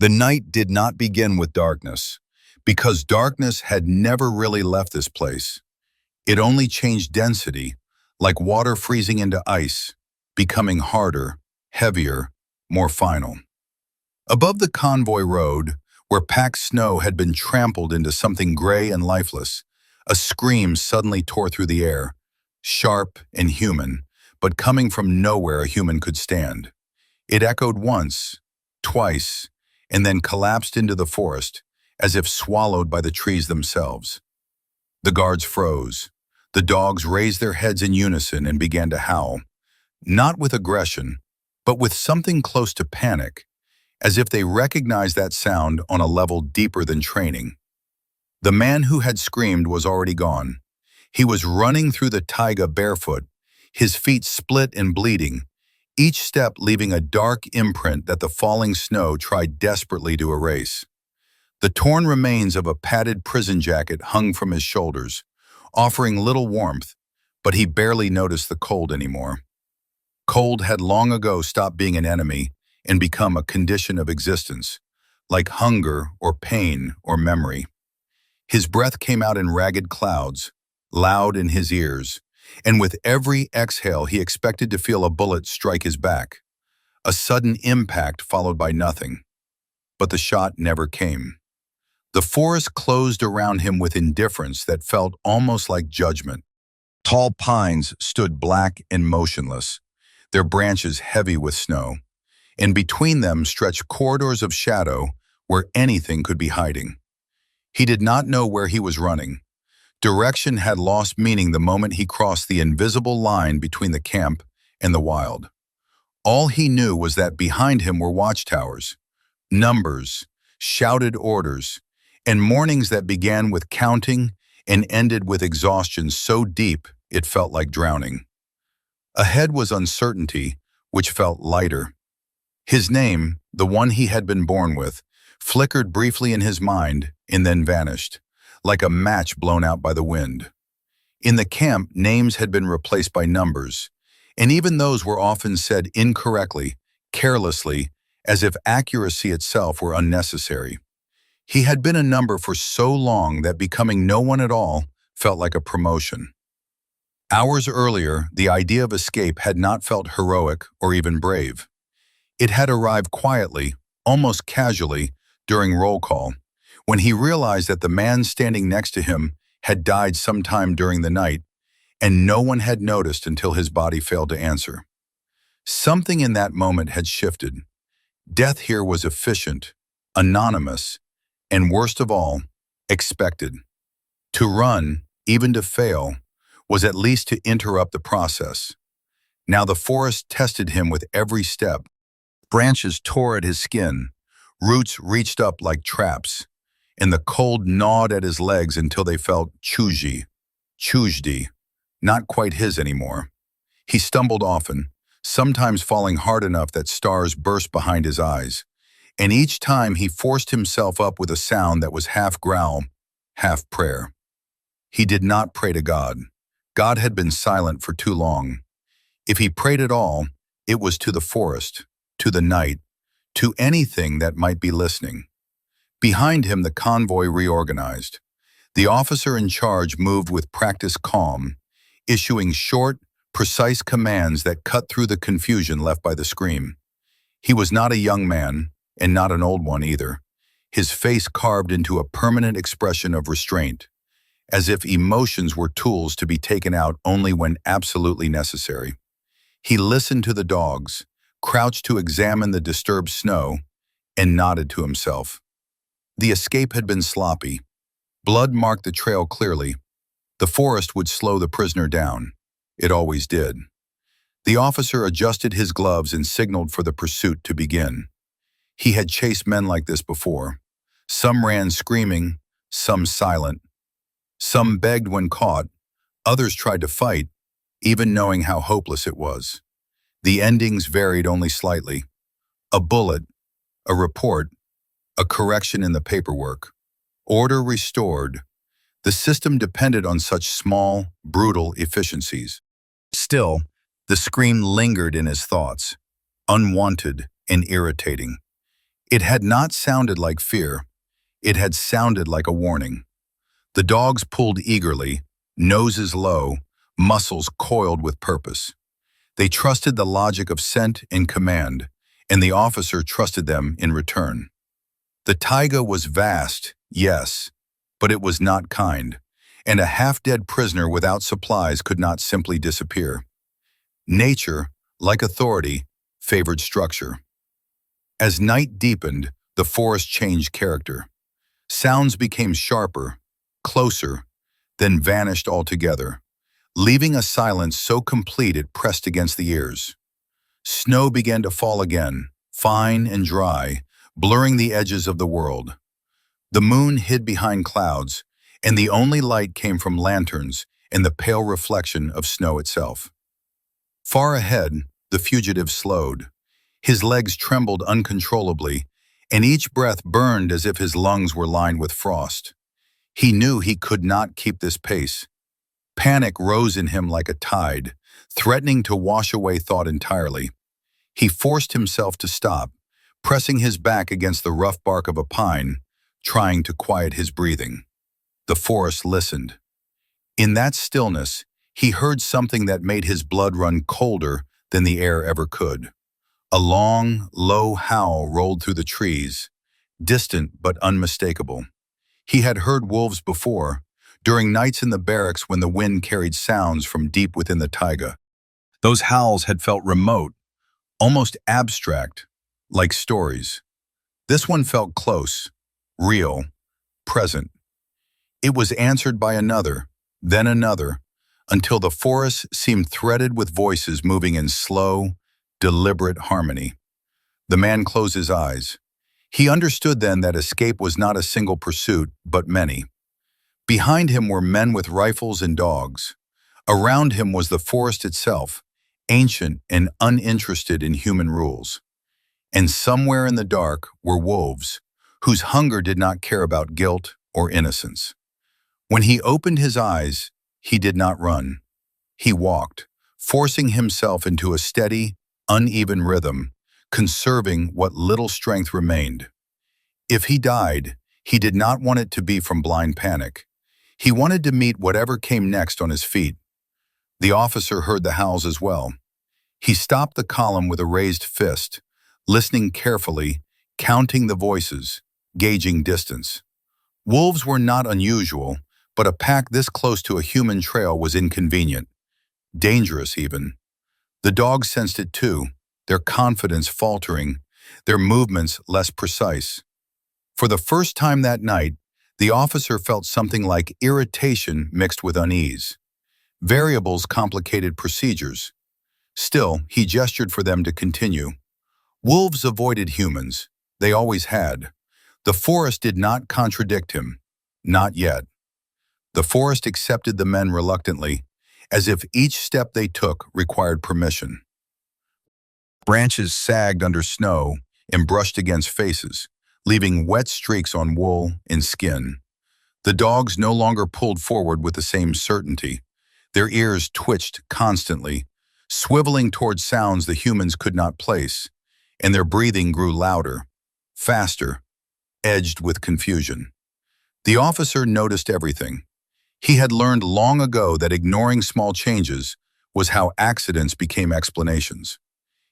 The night did not begin with darkness, because darkness had never really left this place. It only changed density, like water freezing into ice, becoming harder, heavier, more final. Above the convoy road, where packed snow had been trampled into something gray and lifeless, a scream suddenly tore through the air, sharp and human, but coming from nowhere a human could stand. It echoed once, twice, and then collapsed into the forest, as if swallowed by the trees themselves. The guards froze. The dogs raised their heads in unison and began to howl, not with aggression, but with something close to panic, as if they recognized that sound on a level deeper than training. The man who had screamed was already gone. He was running through the taiga barefoot, his feet split and bleeding, each step leaving a dark imprint that the falling snow tried desperately to erase. The torn remains of a padded prison jacket hung from his shoulders, offering little warmth, but he barely noticed the cold anymore. Cold had long ago stopped being an enemy and become a condition of existence, like hunger or pain or memory. His breath came out in ragged clouds, loud in his ears, and with every exhale he expected to feel a bullet strike his back, a sudden impact followed by nothing. But the shot never came. The forest closed around him with indifference that felt almost like judgment. Tall pines stood black and motionless, their branches heavy with snow, and between them stretched corridors of shadow where anything could be hiding. He did not know where he was running. Direction had lost meaning the moment he crossed the invisible line between the camp and the wild. All he knew was that behind him were watchtowers, numbers, shouted orders, and mornings that began with counting and ended with exhaustion so deep it felt like drowning. Ahead was uncertainty, which felt lighter. His name, the one he had been born with, flickered briefly in his mind and then vanished, like a match blown out by the wind. In the camp, names had been replaced by numbers, and even those were often said incorrectly, carelessly, as if accuracy itself were unnecessary. He had been a number for so long that becoming no one at all felt like a promotion. Hours earlier, the idea of escape had not felt heroic or even brave. It had arrived quietly, almost casually, during roll call, when he realized that the man standing next to him had died sometime during the night, and no one had noticed until his body failed to answer. Something in that moment had shifted. Death here was efficient, anonymous, and worst of all, expected. To run, even to fail, was at least to interrupt the process. Now the forest tested him with every step. Branches tore at his skin, roots reached up like traps, and the cold gnawed at his legs until they felt chujdi, not quite his anymore. He stumbled often, sometimes falling hard enough that stars burst behind his eyes, and each time he forced himself up with a sound that was half growl, half prayer. He did not pray to God. God had been silent for too long. If he prayed at all, it was to the forest, to the night, to anything that might be listening. Behind him, the convoy reorganized. The officer in charge moved with practiced calm, issuing short, precise commands that cut through the confusion left by the scream. He was not a young man, and not an old one either, his face carved into a permanent expression of restraint, as if emotions were tools to be taken out only when absolutely necessary. He listened to the dogs, crouched to examine the disturbed snow, and nodded to himself. The escape had been sloppy. Blood marked the trail clearly. The forest would slow the prisoner down. It always did. The officer adjusted his gloves and signaled for the pursuit to begin. He had chased men like this before. Some ran screaming, some silent. Some begged when caught, others tried to fight, even knowing how hopeless it was. The endings varied only slightly. A bullet, a report, a correction in the paperwork. Order restored. The system depended on such small, brutal efficiencies. Still, the scream lingered in his thoughts, unwanted and irritating. It had not sounded like fear. It had sounded like a warning. The dogs pulled eagerly, noses low, muscles coiled with purpose. They trusted the logic of scent and command, and the officer trusted them in return. The taiga was vast, yes, but it was not kind, and a half-dead prisoner without supplies could not simply disappear. Nature, like authority, favored structure. As night deepened, the forest changed character. Sounds became sharper, closer, then vanished altogether, leaving a silence so complete it pressed against the ears. Snow began to fall again, fine and dry, blurring the edges of the world. The moon hid behind clouds, and the only light came from lanterns and the pale reflection of snow itself. Far ahead, the fugitive slowed. His legs trembled uncontrollably, and each breath burned as if his lungs were lined with frost. He knew he could not keep this pace. Panic rose in him like a tide, threatening to wash away thought entirely. He forced himself to stop, pressing his back against the rough bark of a pine, trying to quiet his breathing. The forest listened. In that stillness, he heard something that made his blood run colder than the air ever could. A long, low howl rolled through the trees, distant but unmistakable. He had heard wolves before, during nights in the barracks when the wind carried sounds from deep within the taiga. Those howls had felt remote, almost abstract, like stories. This one felt close, real, present. It was answered by another, then another, until the forest seemed threaded with voices moving in slow, deliberate harmony. The man closed his eyes. He understood then that escape was not a single pursuit, but many. Behind him were men with rifles and dogs. Around him was the forest itself, ancient and uninterested in human rules. And somewhere in the dark were wolves, whose hunger did not care about guilt or innocence. When he opened his eyes, he did not run. He walked, forcing himself into a steady, uneven rhythm, conserving what little strength remained. If he died, he did not want it to be from blind panic. He wanted to meet whatever came next on his feet. The officer heard the howls as well. He stopped the column with a raised fist, listening carefully, counting the voices, gauging distance. Wolves were not unusual, but a pack this close to a human trail was inconvenient, dangerous even. The dogs sensed it too, their confidence faltering, their movements less precise. For the first time that night, the officer felt something like irritation mixed with unease. Variables complicated procedures. Still, he gestured for them to continue. Wolves avoided humans. They always had. The forest did not contradict him. Not yet. The forest accepted the men reluctantly, as if each step they took required permission. Branches sagged under snow and brushed against faces, leaving wet streaks on wool and skin. The dogs no longer pulled forward with the same certainty. Their ears twitched constantly, swiveling toward sounds the humans could not place, and their breathing grew louder, faster, edged with confusion. The officer noticed everything. He had learned long ago that ignoring small changes was how accidents became explanations.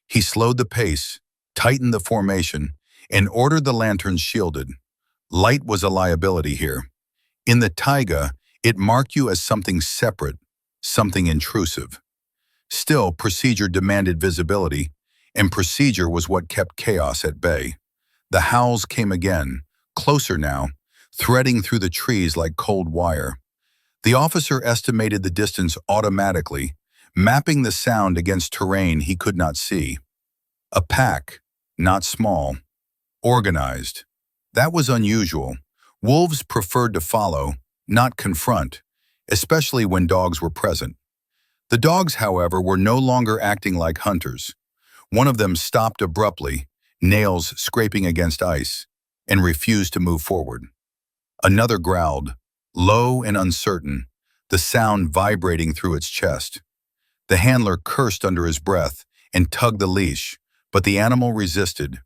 He slowed the pace, tightened the formation, and ordered the lanterns shielded. Light was a liability here. In the taiga, it marked you as something separate, something intrusive. Still, procedure demanded visibility, and procedure was what kept chaos at bay. The howls came again, closer now, threading through the trees like cold wire. The officer estimated the distance automatically, mapping the sound against terrain he could not see. A pack, not small, organized. That was unusual. Wolves preferred to follow, not confront, especially when dogs were present. The dogs, however, were no longer acting like hunters. One of them stopped abruptly, nails scraping against ice, and refused to move forward. Another growled, low and uncertain, the sound vibrating through its chest. The handler cursed under his breath and tugged the leash, but the animal resisted,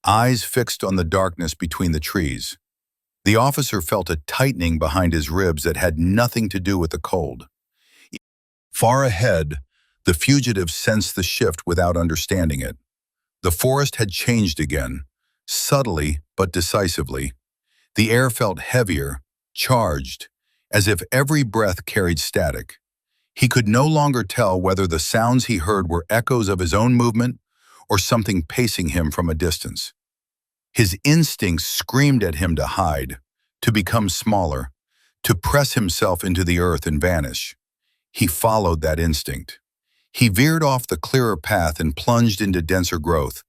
eyes fixed on the darkness between the trees. The officer felt a tightening behind his ribs that had nothing to do with the cold. Far ahead, the fugitive sensed the shift without understanding it. The forest had changed again, subtly but decisively. The air felt heavier, charged, as if every breath carried static. He could no longer tell whether the sounds he heard were echoes of his own movement or something pacing him from a distance. His instincts screamed at him to hide, to become smaller, to press himself into the earth and vanish. He followed that instinct. He veered off the clearer path and plunged into denser growth,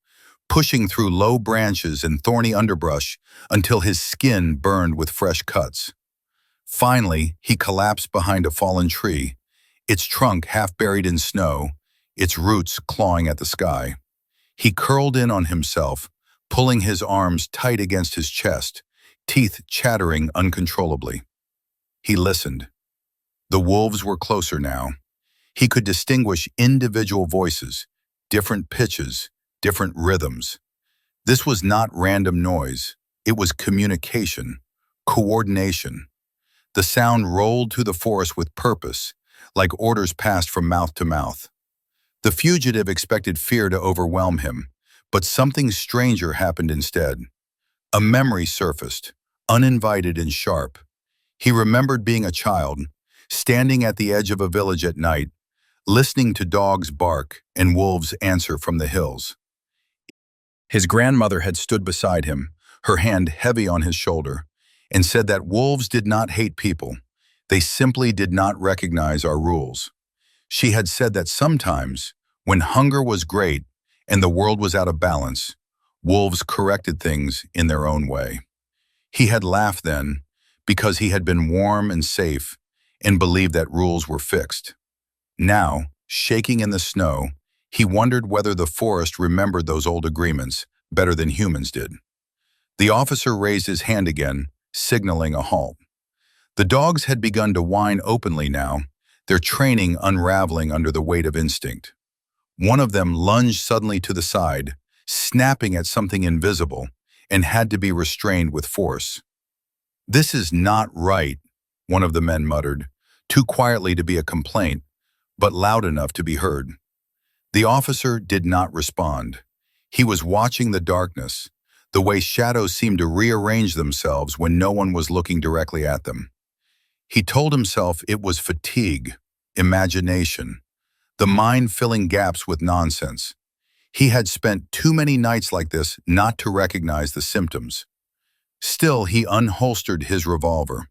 pushing through low branches and thorny underbrush until his skin burned with fresh cuts. Finally, he collapsed behind a fallen tree, its trunk half buried in snow, its roots clawing at the sky. He curled in on himself, pulling his arms tight against his chest, teeth chattering uncontrollably. He listened. The wolves were closer now. He could distinguish individual voices, different pitches, different rhythms. This was not random noise. It was communication, coordination. The sound rolled through the forest with purpose, like orders passed from mouth to mouth. The fugitive expected fear to overwhelm him, but something stranger happened instead. A memory surfaced, uninvited and sharp. He remembered being a child, standing at the edge of a village at night, listening to dogs bark and wolves answer from the hills. His grandmother had stood beside him, her hand heavy on his shoulder, and said that wolves did not hate people. They simply did not recognize our rules. She had said that sometimes, when hunger was great and the world was out of balance, wolves corrected things in their own way. He had laughed then, because he had been warm and safe and believed that rules were fixed. Now, shaking in the snow, he wondered whether the forest remembered those old agreements better than humans did. The officer raised his hand again, signaling a halt. The dogs had begun to whine openly now, their training unraveling under the weight of instinct. One of them lunged suddenly to the side, snapping at something invisible, and had to be restrained with force. "This is not right," one of the men muttered, too quietly to be a complaint, but loud enough to be heard. The officer did not respond. He was watching the darkness, the way shadows seemed to rearrange themselves when no one was looking directly at them. He told himself it was fatigue, imagination, the mind filling gaps with nonsense. He had spent too many nights like this not to recognize the symptoms. Still, he unholstered his revolver.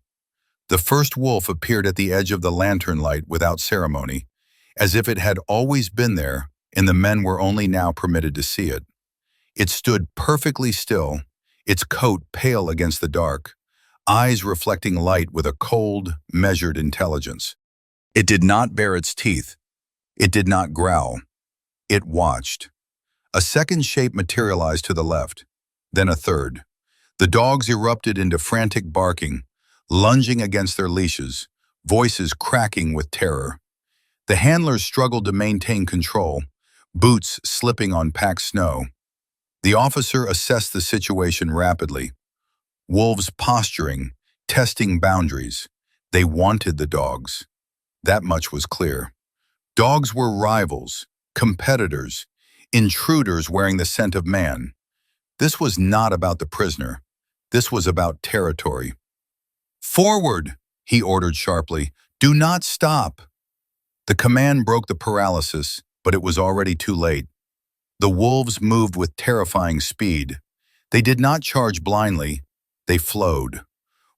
The first wolf appeared at the edge of the lantern light without ceremony, as if it had always been there and the men were only now permitted to see it. It stood perfectly still, its coat pale against the dark, eyes reflecting light with a cold, measured intelligence. It did not bare its teeth. It did not growl. It watched. A second shape materialized to the left, then a third. The dogs erupted into frantic barking, lunging against their leashes, voices cracking with terror. The handlers struggled to maintain control, boots slipping on packed snow. The officer assessed the situation rapidly. Wolves posturing, testing boundaries. They wanted the dogs. That much was clear. Dogs were rivals, competitors, intruders wearing the scent of man. This was not about the prisoner. This was about territory. "Forward!" he ordered sharply. "Do not stop!" The command broke the paralysis, but it was already too late. The wolves moved with terrifying speed. They did not charge blindly. They flowed.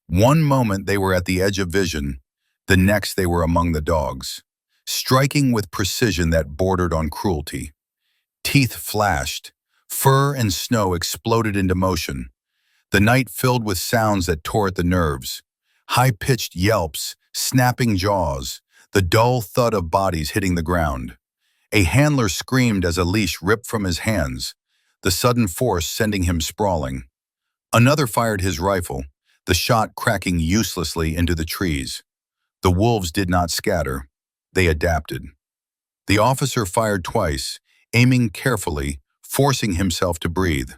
One moment they were at the edge of vision, the next they were among the dogs, striking with precision that bordered on cruelty. Teeth flashed. Fur and snow exploded into motion. The night filled with sounds that tore at the nerves. High-pitched yelps, snapping jaws, the dull thud of bodies hitting the ground. A handler screamed as a leash ripped from his hands, the sudden force sending him sprawling. Another fired his rifle, the shot cracking uselessly into the trees. The wolves did not scatter. They adapted. The officer fired twice, aiming carefully, forcing himself to breathe.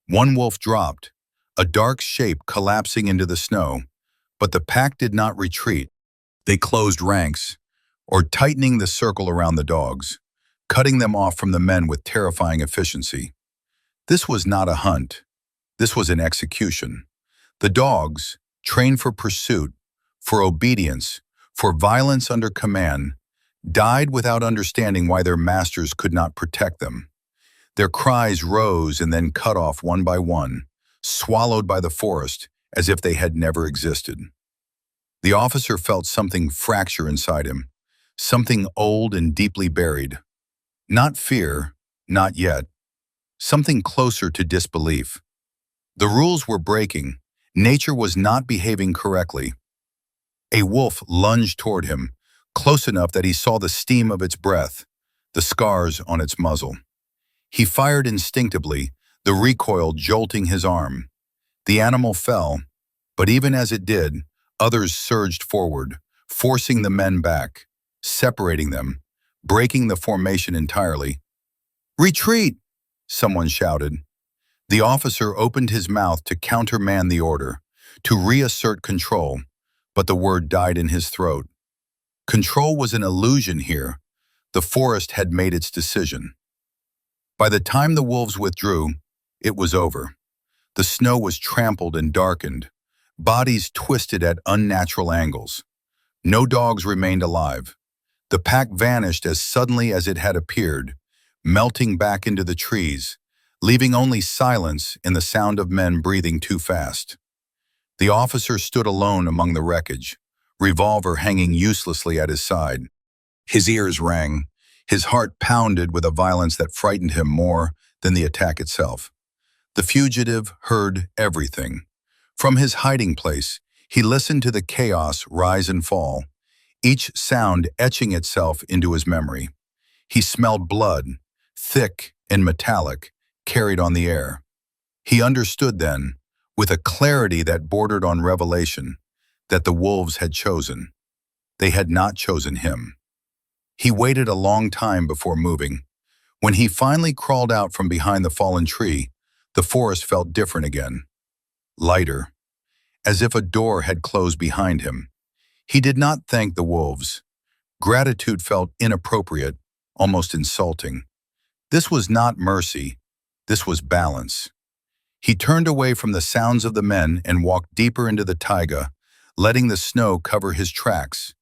One wolf dropped, a dark shape collapsing into the snow, but the pack did not retreat. They closed ranks, or tightening the circle around the dogs, cutting them off from the men with terrifying efficiency. This was not a hunt. This was an execution. The dogs, trained for pursuit, for obedience, for violence under command, died without understanding why their masters could not protect them. Their cries rose and then cut off one by one, swallowed by the forest as if they had never existed. The officer felt something fracture inside him, something old and deeply buried. Not fear, not yet. Something closer to disbelief. The rules were breaking. Nature was not behaving correctly. A wolf lunged toward him, close enough that he saw the steam of its breath, the scars on its muzzle. He fired instinctively, the recoil jolting his arm. The animal fell, but even as it did, others surged forward, forcing the men back, separating them, breaking the formation entirely. "Retreat!" someone shouted. The officer opened his mouth to countermand the order, to reassert control, but the word died in his throat. Control was an illusion here. The forest had made its decision. By the time the wolves withdrew, it was over. The snow was trampled and darkened, bodies twisted at unnatural angles. No dogs remained alive. The pack vanished as suddenly as it had appeared, melting back into the trees, leaving only silence and the sound of men breathing too fast. The officer stood alone among the wreckage, revolver hanging uselessly at his side. His ears rang. His heart pounded with a violence that frightened him more than the attack itself. The fugitive heard everything. From his hiding place, he listened to the chaos rise and fall, each sound etching itself into his memory. He smelled blood, thick and metallic, carried on the air. He understood then, with a clarity that bordered on revelation, that the wolves had chosen. They had not chosen him. He waited a long time before moving. When he finally crawled out from behind the fallen tree, the forest felt different again. Lighter, as if a door had closed behind him. He did not thank the wolves. Gratitude felt inappropriate, almost insulting. This was not mercy. This was balance. He turned away from the sounds of the men and walked deeper into the taiga, letting the snow cover his tracks,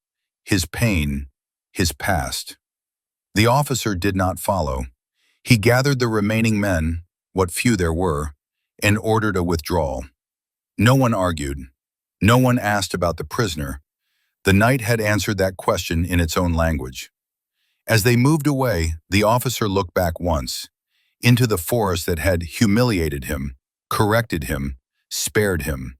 his pain, his past. The officer did not follow. He gathered the remaining men, what few there were, and ordered a withdrawal. No one argued. No one asked about the prisoner. The night had answered that question in its own language. As they moved away, the officer looked back once, into the forest that had humiliated him, corrected him, spared him.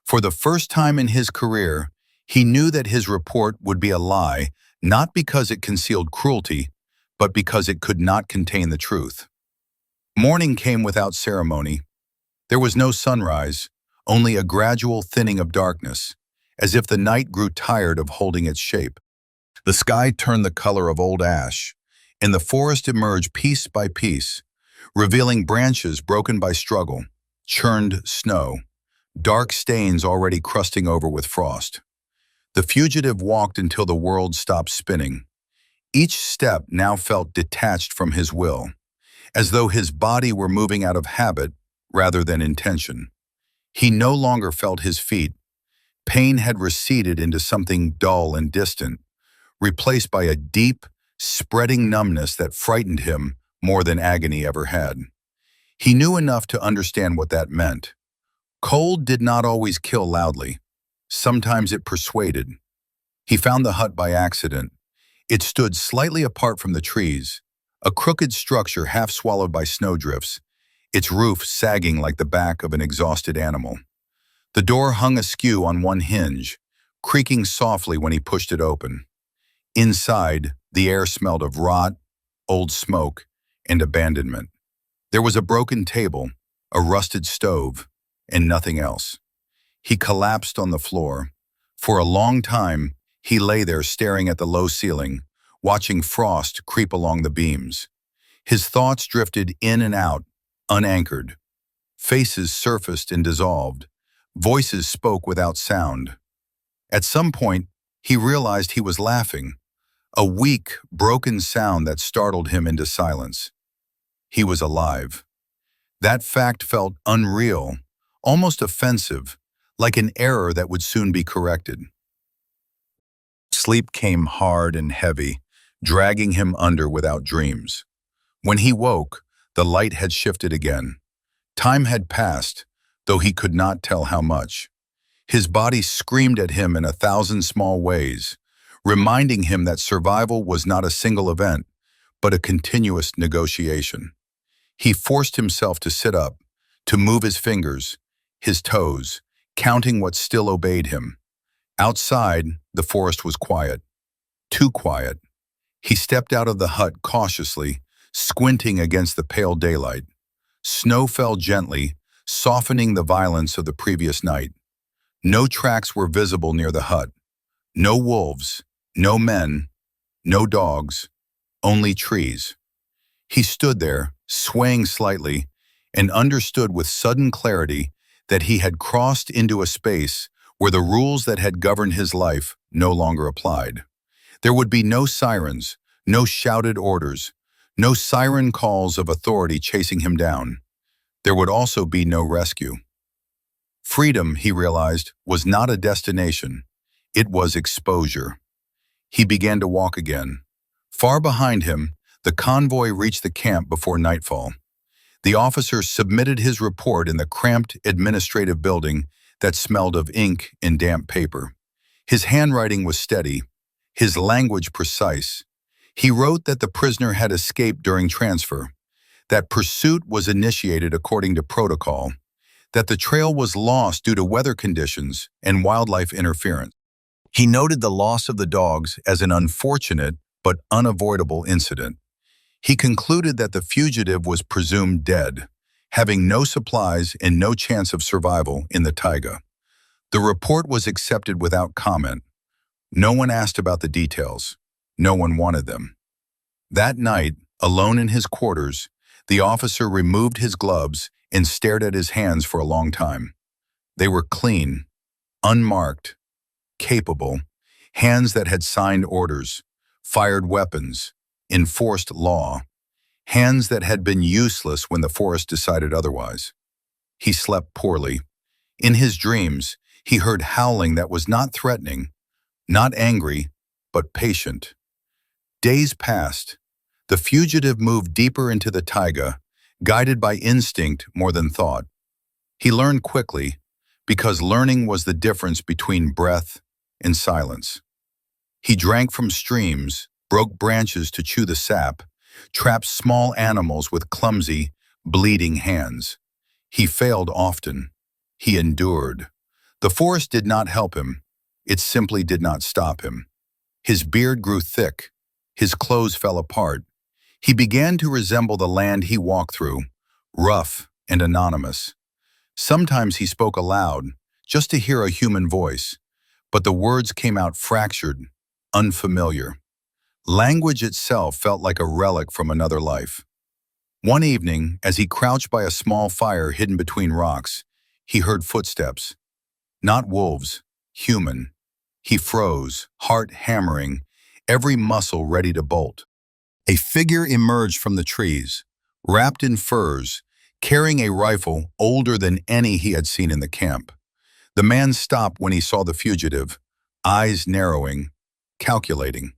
For the first time in his career, he knew that his report would be a lie, not because it concealed cruelty, but because it could not contain the truth. Morning came without ceremony. There was no sunrise, only a gradual thinning of darkness, as if the night grew tired of holding its shape. The sky turned the color of old ash, and the forest emerged piece by piece, revealing branches broken by struggle, churned snow, dark stains already crusting over with frost. The fugitive walked until the world stopped spinning. Each step now felt detached from his will, as though his body were moving out of habit rather than intention. He no longer felt his feet. Pain had receded into something dull and distant, replaced by a deep, spreading numbness that frightened him more than agony ever had. He knew enough to understand what that meant. Cold did not always kill loudly. Sometimes it persuaded. He found the hut by accident. It stood slightly apart from the trees, a crooked structure half swallowed by snowdrifts, its roof sagging like the back of an exhausted animal. The door hung askew on one hinge, creaking softly when he pushed it open. Inside, the air smelled of rot, old smoke, and abandonment. There was a broken table, a rusted stove, and nothing else. He collapsed on the floor. For a long time, he lay there staring at the low ceiling, watching frost creep along the beams. His thoughts drifted in and out, unanchored. Faces surfaced and dissolved. Voices spoke without sound. At some point, he realized he was laughing, a weak, broken sound that startled him into silence. He was alive. That fact felt unreal, almost offensive, like an error that would soon be corrected. Sleep came hard and heavy, dragging him under without dreams. When he woke, the light had shifted again. Time had passed, though he could not tell how much. His body screamed at him in 1,000 small ways, reminding him that survival was not a single event, but a continuous negotiation. He forced himself to sit up, to move his fingers, his toes, counting what still obeyed him. Outside, the forest was quiet. Too quiet. He stepped out of the hut cautiously, squinting against the pale daylight. Snow fell gently, softening the violence of the previous night. No tracks were visible near the hut. No wolves, no men, no dogs, only trees. He stood there, swaying slightly, and understood with sudden clarity that he had crossed into a space where the rules that had governed his life no longer applied. There would be no sirens, no shouted orders, no siren calls of authority chasing him down. There would also be no rescue. Freedom, he realized, was not a destination. It was exposure. He began to walk again. Far behind him, the convoy reached the camp before nightfall. The officer submitted his report in the cramped administrative building that smelled of ink and damp paper. His handwriting was steady, his language precise. He wrote that the prisoner had escaped during transfer, that pursuit was initiated according to protocol, that the trail was lost due to weather conditions and wildlife interference. He noted the loss of the dogs as an unfortunate but unavoidable incident. He concluded that the fugitive was presumed dead, having no supplies and no chance of survival in the taiga. The report was accepted without comment. No one asked about the details. No one wanted them. That night, alone in his quarters, the officer removed his gloves and stared at his hands for a long time. They were clean, unmarked, capable, hands that had signed orders, fired weapons, enforced law, hands that had been useless when the forest decided otherwise. He slept poorly. In his dreams, he heard howling that was not threatening, not angry, but patient. Days passed. The fugitive moved deeper into the taiga, guided by instinct more than thought. He learned quickly, because learning was the difference between breath and silence. He drank from streams, broke branches to chew the sap, trapped small animals with clumsy, bleeding hands. He failed often. He endured. The forest did not help him. It simply did not stop him. His beard grew thick. His clothes fell apart. He began to resemble the land he walked through, rough and anonymous. Sometimes he spoke aloud, just to hear a human voice, but the words came out fractured, unfamiliar. Language itself felt like a relic from another life. One evening, as he crouched by a small fire hidden between rocks, he heard footsteps. Not wolves, human. He froze, heart hammering, every muscle ready to bolt. A figure emerged from the trees, wrapped in furs, carrying a rifle older than any he had seen in the camp. The man stopped when he saw the fugitive, eyes narrowing, calculating.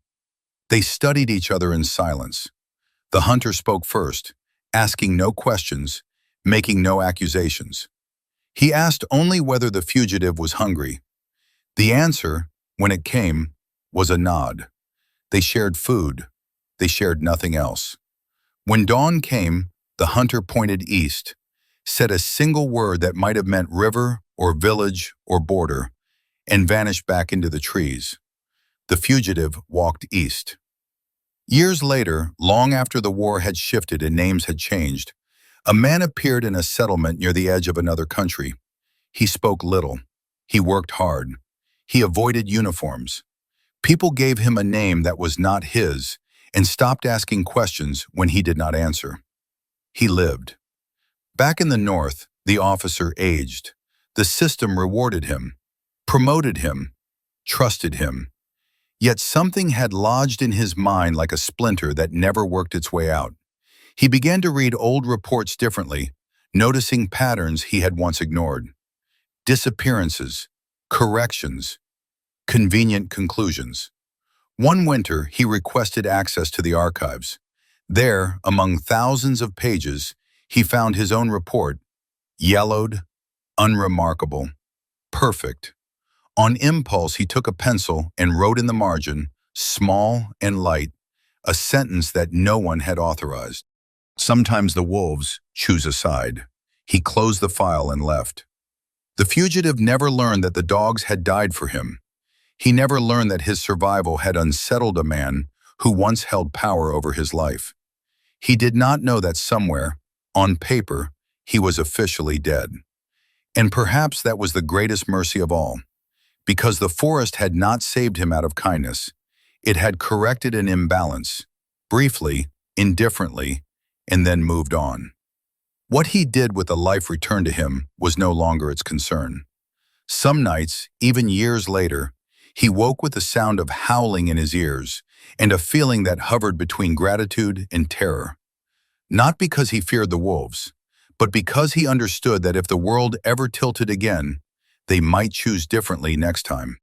They studied each other in silence. The hunter spoke first, asking no questions, making no accusations. He asked only whether the fugitive was hungry. The answer, when it came, was a nod. They shared food. They shared nothing else. When dawn came, the hunter pointed east, said a single word that might have meant river or village or border, and vanished back into the trees. The fugitive walked east. Years later, long after the war had shifted and names had changed, a man appeared in a settlement near the edge of another country. He spoke little. He worked hard. He avoided uniforms. People gave him a name that was not his and stopped asking questions when he did not answer. He lived. Back in the north, The officer aged. The system rewarded him, promoted him, trusted him. Yet something had lodged in his mind like a splinter that never worked its way out. He began to read old reports differently, noticing patterns he had once ignored. Disappearances, corrections, convenient conclusions. One winter, he requested access to the archives. There, among thousands of pages, he found his own report, yellowed, unremarkable, perfect. On impulse, he took a pencil and wrote in the margin, small and light, a sentence that no one had authorized. Sometimes the wolves choose a side. He closed the file and left. The fugitive never learned that the dogs had died for him. He never learned that his survival had unsettled a man who once held power over his life. He did not know that somewhere, on paper, he was officially dead. And perhaps that was the greatest mercy of all. Because the forest had not saved him out of kindness, it had corrected an imbalance, briefly, indifferently, and then moved on. What he did with the life returned to him was no longer its concern. Some nights, even years later, he woke with the sound of howling in his ears and a feeling that hovered between gratitude and terror. Not because he feared the wolves, but because he understood that if the world ever tilted again, they might choose differently next time.